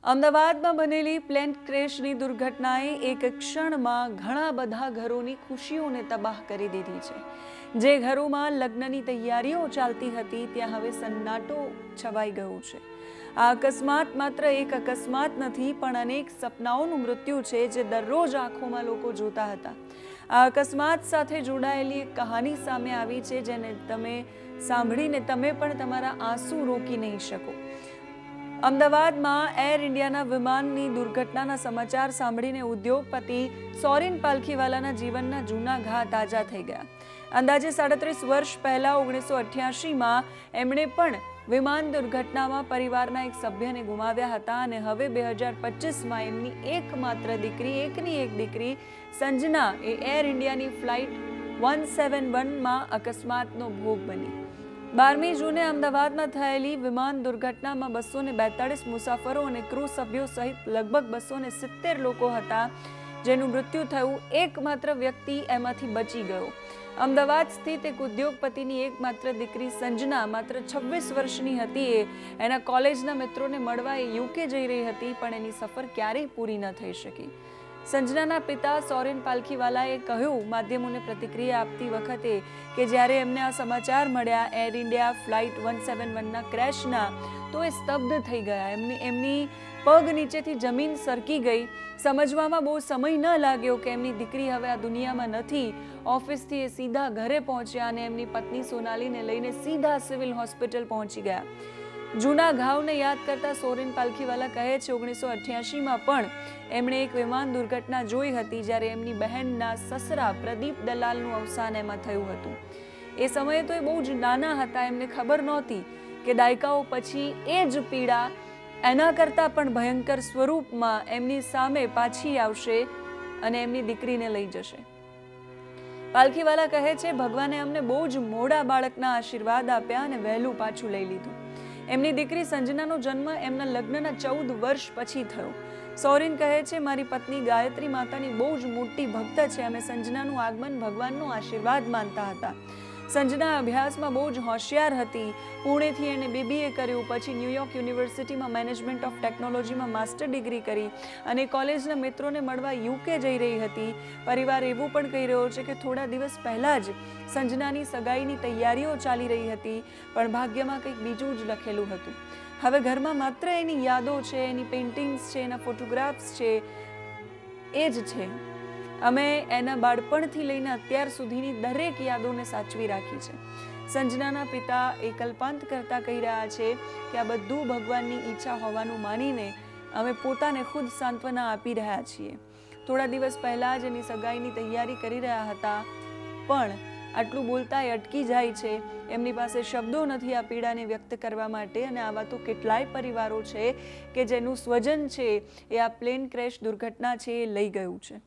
અમદાવાદમાં બનેલી પ્લેન ક્રેશની દુર્ઘટનાએ એક ક્ષણમાં ઘણા બધા ઘરોની ખુશીઓને તબાહ કરી દીધી છે। જે ઘરોમાં લગ્નની તૈયારીઓ ચાલતી હતી ત્યાં હવે સન્નાટો છવાઈ ગયો છે। આ અકસ્માત માત્ર એક અકસ્માત નથી પણ અનેક સપનાઓનું મૃત્યુ છે જે દરરોજ આંખોમાં લોકો જોતા હતા। આ અકસ્માત સાથે જોડાયેલી એક કહાની સામે આવી છે જેને તમે સાંભળીને તમે પણ તમારા આંસુ રોકી નહીં શકો। અમદાવાદમાં એર ઇન્ડિયાના વિમાનની દુર્ઘટનાના સમાચાર સાંભળીને ઉદ્યોગપતિ સોરીન પાલખીવાલાના જીવનના જૂના ઘા તાજા થઈ ગયા। અંદાજે 37 વર્ષ પહેલા 1988માં એમણે પણ વિમાન દુર્ઘટનામાં પરિવારના એક સભ્યને ગુમાવ્યા હતા અને હવે 2025માં એમની એકની એક દીકરી સંજના એ એર ઇન્ડિયાની ફ્લાઇટ 171માં અકસ્માતનો ભોગ બની। 12મી જૂને અમદાવાદમાં થયેલી વિમાન દુર્ઘટનામાં 242 મુસાફરો અને ક્રૂ સભ્યો સહિત લગભગ 270 લોકો હતા જેનું મૃત્યુ થયું। એકમાત્ર વ્યક્તિ એમાંથી બચી ગયો। અમદાવાદ સ્થિત એક ઉદ્યોગપતિની એકમાત્ર દીકરી સંજના માત્ર 26 વર્ષની હતી। એના કોલેજના મિત્રોને મળવા એ યુકે જઈ રહી હતી પણ એની સફર ક્યારેય પૂરી ન થઈ શકી। સંજનાના પિતા સોરીન પાલખીવાલાએ કહ્યું માધ્યમોને પ્રતિક્રિયા આપતી વખતે કે જ્યારે એમને આ સમાચાર મળ્યા એર ઇન્ડિયા ફ્લાઇટ 171ના ક્રેશના તો એ સ્તબ્ધ થઈ ગયા। એમની પગ નીચેથી જમીન સરકી ગઈ। સમજવામાં બહુ સમય ન લાગ્યો કે એમની દીકરી હવે આ દુનિયામાં નથી। ઓફિસથી એ સીધા ઘરે પહોંચ્યા અને એમની પત્ની સોનાલીને લઈને સીધા સિવિલ હોસ્પિટલ પહોંચી ગયા। જૂના ઘાવને યાદ કરતા સોરીન પાલખીવાલા કહે છે 1988માં પણ એમણે એક વિમાન દુર્ઘટના જોઈ હતી જ્યારે એમની બહેનના સસરા પ્રદીપ દલાલનું અવસાન એમાં થયું હતું। એ સમયે તો એ બહુ જ નાના હતા। એમને ખબર નહોતી કે દાયકાઓ પછી એ જ પીડા એના કરતાં પણ ભયંકર સ્વરૂપમાં એમની સામે પાછી આવશે અને એમની દીકરીને લઈ જશે। પાલખીવાલા કહે છે ભગવાને અમને બહુ જ મોડા બાળકના આશીર્વાદ આપ્યા અને વહેલું પાછું લઈ લીધું। એમની દીકરી સંજનાનો જન્મ એમના લગ્નના 14 વર્ષ પછી થયો। સોરીન કહે છે મારી પત્ની ગાયત્રી માતાની બહુ જ મોટી ભક્ત છે। અમે સંજનાનું આગમન ભગવાનનો આશીર્વાદ માનતા હતા। સંજના અભ્યાસમાં બહુ જ હોશિયાર હતી। પુણેથી એણે BBA કર્યું, પછી ન્યુયોર્ક યુનિવર્સિટીમાં મેનેજમેન્ટ ઓફ ટેકનોલોજીમાં માસ્ટર ડિગ્રી કરી અને કોલેજના મિત્રોને મળવા યુકે જઈ રહી હતી। પરિવાર એવું પણ કહી રહ્યો છે કે થોડા દિવસ પહેલા જ સંજનાની સગાઈની તૈયારીઓ ચાલી રહી હતી પણ ભાગ્યમાં કંઈક બીજું જ લખેલું હતું। હવે ઘરમાં માત્ર એની યાદો છે, એની પેઇન્ટિંગ્સ છે, એના ફોટોગ્રાફ્સ છે, એ જ છે। અમે એના બાળપણથી લઈને અત્યાર સુધીની દરેક યાદોને સાચવી રાખી છે। સંજનાના પિતા એ કલ્પાંત કરતા કહી રહ્યા છે કે આ બધું ભગવાનની ઈચ્છા હોવાનું માનીને અમે પોતાને ખુદ સાંત્વના આપી રહ્યા છીએ। થોડા દિવસ પહેલા જ એની સગાઈની તૈયારી કરી રહ્યા હતા પણ આટલું બોલતા એ અટકી જાય છે। એમની પાસે શબ્દો નથી આ પીડાને વ્યક્ત કરવા માટે અને આવા તો કેટલાય પરિવારો છે કે જેનું સ્વજન છે એ આ પ્લેન ક્રેશ દુર્ઘટના છે એ લઈ ગયું છે।